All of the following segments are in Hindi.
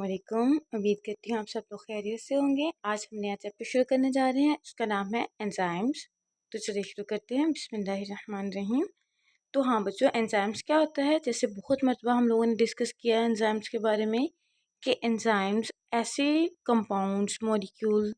वालेकुम। उम्मीद करती हूँ आप सब लोग खैरियत से होंगे। आज हम नया चैप्टर शुरू करने जा रहे हैं, उसका नाम है एंजाइम्स। तो चलिए शुरू करते हैं, बिस्मिल्लाहिर्रहमानिर्रहीम। तो हाँ बच्चों, एंजाइम्स क्या होता है? जैसे बहुत मरतबा हम लोगों ने डिस्कस किया है एंजाइम्स के बारे में कि एंजाइम्स ऐसे कंपाउंड्स, मॉलिक्यूल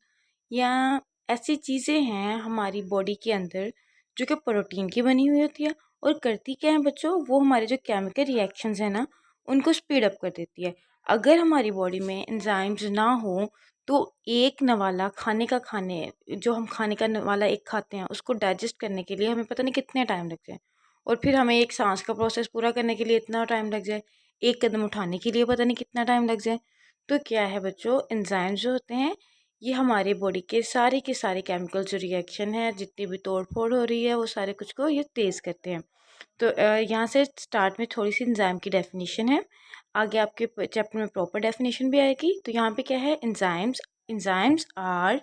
या ऐसी चीज़ें हैं हमारी बॉडी के अंदर जो कि प्रोटीन की बनी हुई होती है और करती क्या है बच्चों, वो हमारे जो केमिकल रिएक्शंस हैं ना, उनको स्पीड अप कर देती है। अगर हमारी बॉडी में एंजाइम्स ना हो तो एक नवाला खाने जो हम खाने का नवाला एक खाते हैं उसको डाइजेस्ट करने के लिए हमें पता नहीं कितने टाइम लग जाए, और फिर हमें एक सांस का प्रोसेस पूरा करने के लिए इतना टाइम लग जाए, एक कदम उठाने के लिए पता नहीं कितना टाइम लग जाए। तो क्या है बच्चों, एंजाइम्स जो होते हैं ये हमारी बॉडी के सारे केमिकल जो रिएक्शन है, जितनी भी तोड़ फोड़ हो रही है, वो सारे कुछ को ये तेज़ करते हैं। तो यहाँ से स्टार्ट में थोड़ी सी एंजाइम की डेफिनेशन है, आगे आपके चैप्टर में प्रॉपर डेफिनेशन भी आएगी। तो यहाँ पे क्या है, enzymes enzymes are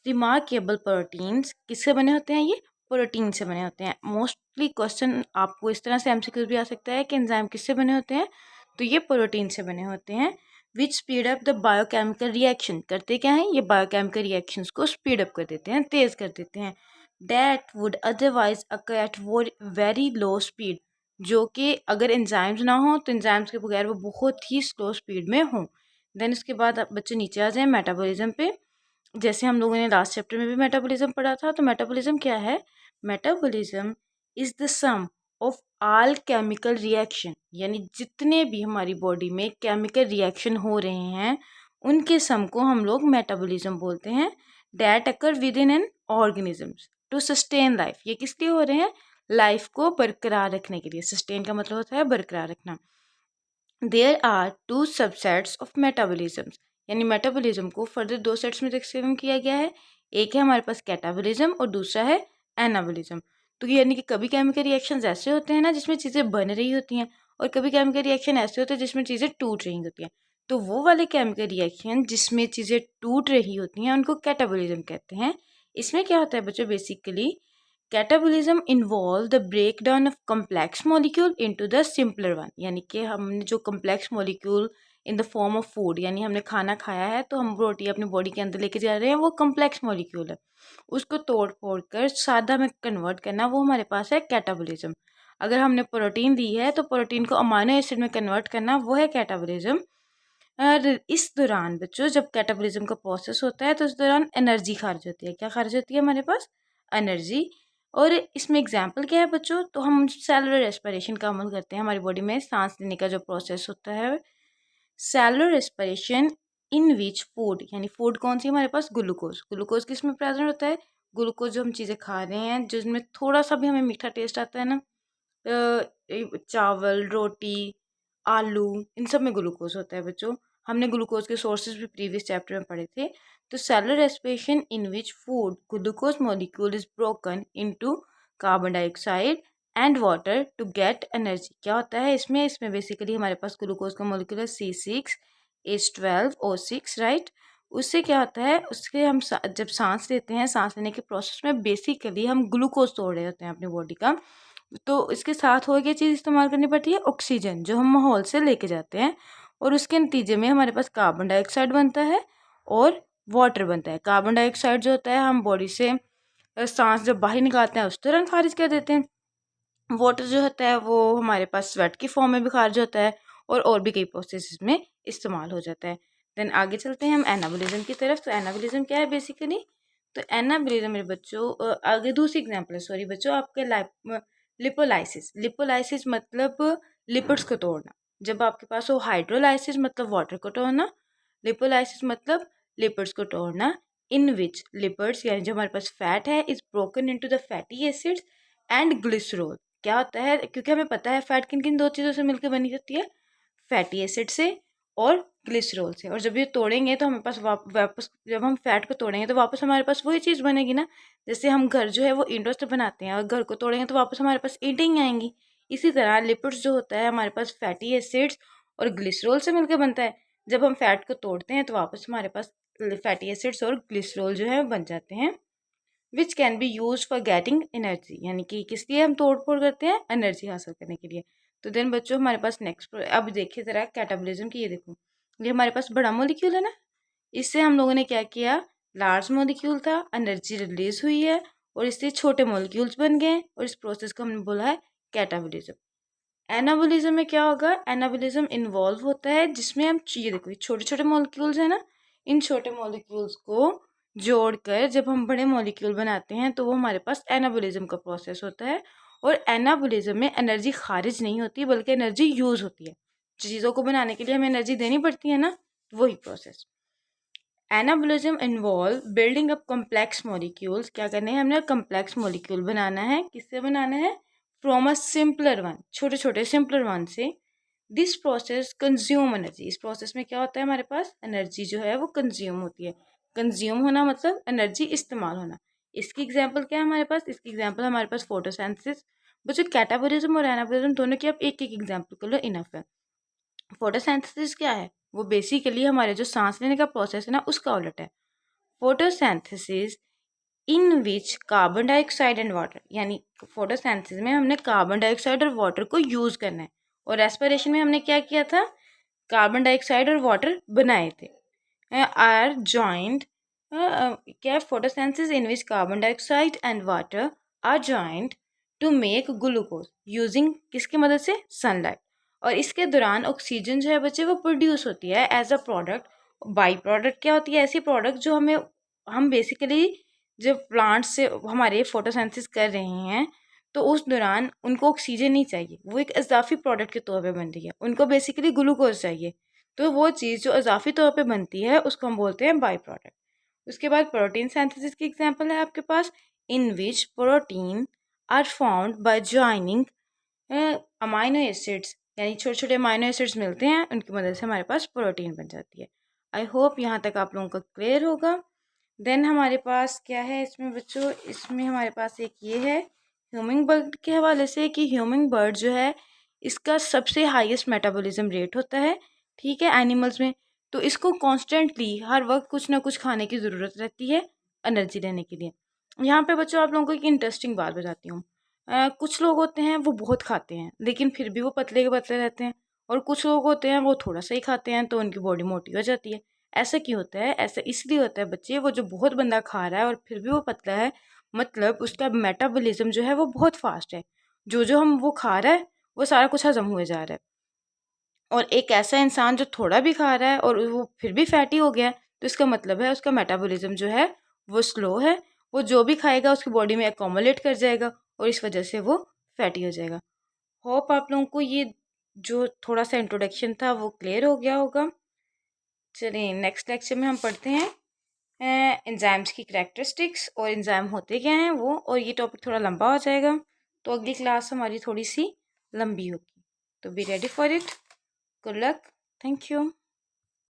remarkable proteins. किससे बने होते हैं ये? प्रोटीन से बने होते हैं। मोस्टली क्वेश्चन आपको इस तरह से एमसीक्यू भी आ सकता है कि एंजाइम किससे बने होते हैं, तो ये प्रोटीन से बने होते हैं। विच speed up the biochemical reaction. करते क्या है, ये बायोकेमिकल रिएक्शंस को स्पीड अप कर देते हैं, तेज कर देते हैं। That would otherwise occur at very low speed. जो कि अगर एंजाइम्स ना हो तो एंजाइम्स के बगैर वो बहुत ही स्लो स्पीड में हो। देन उसके बाद आप बच्चे नीचे आ जाएं मेटाबॉलिज्म पे। जैसे हम लोगों ने लास्ट चैप्टर में भी मेटाबॉलिज्म पढ़ा था, तो मेटाबॉलिज्म क्या है? Metabolism is the sum of all chemical reaction, यानी जितने भी हमारी बॉडी में केमिकल रिएक्शन हो रहे हैं उनके सम को हम लोग मेटाबॉलिज्म बोलते हैं। That occur within an organism to sustain life. ये किस लिए हो रहे हैं? लाइफ को बरकरार रखने के लिए। सस्टेन का मतलब होता है बरकरार रखना। There are two subsets of metabolism, यानी मेटाबॉलिज्म को फर्दर दो सेट्स में तकसीम किया गया है। एक है हमारे पास कैटाबॉलिज्म और दूसरा है एनाबॉलिज्म। तो यानी कि कभी केमिकल रिएक्शंस ऐसे होते हैं ना जिसमें चीज़ें बन रही होती हैं, और कभी केमिकल रिएक्शन ऐसे होते हैं जिसमें चीज़ें टूट रही होती हैं। तो वो वाले केमिकल रिएक्शन जिसमें चीज़ें टूट रही होती हैं उनको कैटाबॉलिज्म कहते हैं। इसमें क्या होता है बच्चों, basically catabolism involve the breakdown of complex molecule into the simpler one, यानी कि हमने जो complex molecule in the form of food, यानी हमने खाना खाया है तो हम रोटी अपनी बॉडी के अंदर लेके जा रहे हैं, वो कम्प्लेक्स मॉलिक्यूल है, उसको तोड़ फोड़ कर सादा में कन्वर्ट करना, वो हमारे पास है कैटाबॉलिज्म। अगर हमने प्रोटीन ली है तो प्रोटीन को अमाइनो एसिड में कन्वर्ट करना, वो है कैटाबॉलिज्म। और इस दौरान बच्चों जब कैटाबॉलिज्म का प्रोसेस होता है तो इस दौरान एनर्जी खारिज होती है। क्या खारिज होती है हमारे पास? एनर्जी। और इसमें एग्जाम्पल क्या है बच्चों, तो हम सेलुलर रेस्पिरेशन का अमल करते हैं हमारी बॉडी में, सांस लेने का जो प्रोसेस होता है। Cellular respiration in which food, यानी फूड कौन सी हमारे पास? ग्लूकोज। ग्लूकोज किस में प्रेजेंट होता है? ग्लूकोज जो हम चीज़ें खा रहे हैं जिसमें थोड़ा सा भी हमें मीठा टेस्ट आता है ना, चावल, रोटी, आलू, इन सब में ग्लूकोज होता है बच्चों। हमने ग्लूकोज के सोर्सेज भी प्रीवियस चैप्टर में पढ़े थे। तो cellular respiration in which food glucose molecule is broken into carbon dioxide and water to get energy. क्या होता है इसमें? इसमें बेसिकली हमारे पास ग्लूकोज का मॉलिक्यूल है C6H12O6, राइट। उससे क्या होता है, उसके हम जब सांस लेते हैं, सांस लेने के प्रोसेस में बेसिकली हम ग्लूकोज तोड़ रहे होते हैं अपनी बॉडी का। तो इसके साथ हो गया चीज़ इस्तेमाल करनी पड़ती है ऑक्सीजन, जो हम माहौल से लेके जाते हैं, और उसके नतीजे में हमारे पास कार्बन डाइऑक्साइड बनता है और वाटर बनता है। कार्बन डाइऑक्साइड जो होता है हम बॉडी से सांस जब बाहर निकालते हैं उस दौरान खारिज कर देते हैं। वाटर जो होता है वो हमारे पास स्वेट की फॉर्म में भी खारिज होता है, और भी कई प्रोसेस में इस्तेमाल हो जाता है। देन आगे चलते हैं हम एनाबॉलिज्म की तरफ। तो एनाबॉलिज्म क्या है बेसिकली? तो एनाबॉलिज्म मेरे बच्चों, आगे दूसरी एग्जांपल है, सॉरी बच्चों, आपके लिपोलाइसिस। लिपोलाइसिस मतलब लिपिड्स को तोड़ना। जब आपके पास हो हाइड्रोलाइसिस मतलब वाटर को तोड़ना, लिपोलाइसिस मतलब लिपिड्स को तोड़ना। इन विच लिपिड्स, यानी जो हमारे पास फैट है, is broken into the fatty acids and glycerol. क्या होता है, क्योंकि हमें पता है फैट किन किन दो चीज़ों से मिलकर बनी होती है, फैटी एसिड से और ग्लिसरॉल से। और जब ये तोड़ेंगे तो हमें पास वापस, जब हम फैट को तोड़ेंगे तो वापस हमारे पास वही चीज़ बनेगी ना। जैसे हम घर जो है वो ईंटों से बनाते हैं, और घर को तोड़ेंगे तो वापस हमारे पास ईंटें ही आएंगी। इसी तरह लिपिड्स जो होता है हमारे पास फैटी एसिड्स और ग्लिसरॉल से मिलकर बनता है। जब हम फैट को तोड़ते हैं तो वापस हमारे पास फैटी एसिड्स और ग्लिसरॉल जो है बन जाते हैं, which can be use for getting energy. यानी कि किस लिए हम तोड़ फोड़ करते हैं? एनर्जी हासिल करने के लिए। तो देन बच्चों हमारे पास नेक्स्ट, अब देखिए ज़रा कैटाबॉलिज्म की, ये देखो ये हमारे पास बड़ा मॉलिक्यूल है ना, इससे हम लोगों ने क्या किया, लार्ज मॉलिक्यूल था, एनर्जी रिलीज हुई है और इससे छोटे मॉलिक्यूल्स बन गए और इस प्रोसेस को हमने बोला है कैटाबोलिज्म। एनाबोलिज्म में क्या होगा, एनाबोलिज्म इन्वॉल्व होता है जिसमें हम ये देखो ये छोटे छोटे मॉलिक्यूल्स है ना, इन छोटे मॉलिक्यूल्स को जोड़कर जब हम बड़े मॉलिक्यूल बनाते हैं तो वो हमारे पास एनाबोलिज्म का प्रोसेस होता है। और एनाबोलिज्म में एनर्जी खारिज नहीं होती बल्कि एनर्जी यूज होती है। चीज़ों को बनाने के लिए हमें एनर्जी देनी पड़ती है ना, वही process. Anabolism involve building up complex molecules. क्या करना है, हमने कॉम्प्लेक्स मॉलिक्यूल बनाना है। किससे बनाना है, फ्रॉम अ सिंपलर वन, छोटे छोटे सिंपलर वन से। This process consume energy. इस प्रोसेस में क्या होता है, हमारे पास एनर्जी जो है वो कंज्यूम होती है। कंज्यूम होना मतलब एनर्जी इस्तेमाल होना। इसकी एग्जांपल क्या है हमारे पास, इसकी एग्जांपल हमारे पास फोटोसिंथेसिस। बच्चों कैटाबोलिज्म और एनाबोलिज्म दोनों की आप एक एक एग्जांपल कर लो, इनफ है। फोटोसिंथेसिस क्या है, वो बेसिकली हमारे जो सांस लेने का प्रोसेस है ना उसका उलट है। Photosynthesis in which carbon dioxide and water, यानी फोटोसिंथेसिस में हमने कार्बन डाइऑक्साइड और वाटर को यूज करना है। और रेस्पिरेशन में हमने क्या किया था, कार्बन डाइऑक्साइड और वाटर बनाए थे। आर जॉइंट क्या, photosynthesis in which carbon dioxide and water are joined to make glucose using किसकी मदद से, सनलाइट। और इसके दौरान ऑक्सीजन जो है बच्चे वो प्रोड्यूस होती है as a product. By product क्या होती है, ऐसी प्रोडक्ट जो हमें, हम बेसिकली जब प्लांट से हमारे फोटोसिंथेसिस कर रहे हैं तो उस दौरान उनको ऑक्सीजन नहीं चाहिए, वो एक इजाफी प्रोडक्ट के तौर पे बन रही है, उनको बेसिकली ग्लूकोज चाहिए। तो वो चीज़ जो इजाफी तौर पे बनती है उसको हम बोलते हैं बाई प्रोडक्ट। उसके बाद प्रोटीन सिंथेसिस की एग्जांपल है आपके पास, in which protein are found by joining amino acids, यानी छोटे छोटे अमाइनो एसिड्स मिलते हैं, उनकी मदद से हमारे पास प्रोटीन बन जाती है। आई होप यहाँ तक आप लोगों को क्लियर होगा। देन हमारे पास क्या है इसमें बच्चों, इसमें हमारे पास एक ये है ह्यूमिंग बर्ड के हवाले से कि ह्यूमिंग बर्ड जो है इसका सबसे हाईएस्ट मेटाबॉलिज्म रेट होता है, ठीक है, एनिमल्स में। तो इसको कॉन्स्टेंटली हर वक्त कुछ ना कुछ खाने की ज़रूरत रहती है एनर्जी लेने के लिए। यहाँ पे बच्चों आप लोगों को एक इंटरेस्टिंग बात बताती हूँ। कुछ लोग होते हैं वो बहुत खाते हैं लेकिन फिर भी वो पतले के पतले रहते हैं, और कुछ लोग होते हैं वो थोड़ा सा ही खाते हैं तो उनकी बॉडी मोटी हो जाती है। ऐसा क्यों होता है, ऐसा इसलिए होता है बच्चे, वो जो बहुत बंदा खा रहा है और फिर भी वो पतला है, मतलब उसका मेटाबॉलिज्म जो है वो बहुत फास्ट है। जो हम वो खा रहा है वो सारा कुछ हजम हुए जा रहा है। और एक ऐसा इंसान जो थोड़ा भी खा रहा है और वो फिर भी फैटी हो गया है, तो इसका मतलब है उसका मेटाबॉलिज्म जो है वो स्लो है। वो जो भी खाएगा उसकी बॉडी में एकोमोलेट कर जाएगा और इस वजह से वो फैटी हो जाएगा। होप आप लोगों को ये जो थोड़ा सा इंट्रोडक्शन था वो क्लियर हो गया होगा। चलिए नेक्स्ट लेक्चर में हम पढ़ते हैं एंजाइम्स की करैक्टरिस्टिक्स और एंजाइम होते क्या हैं वो, और ये टॉपिक थोड़ा लंबा हो जाएगा तो अगली क्लास हमारी थोड़ी सी लंबी होगी। तो be ready for it. Good luck, thank you.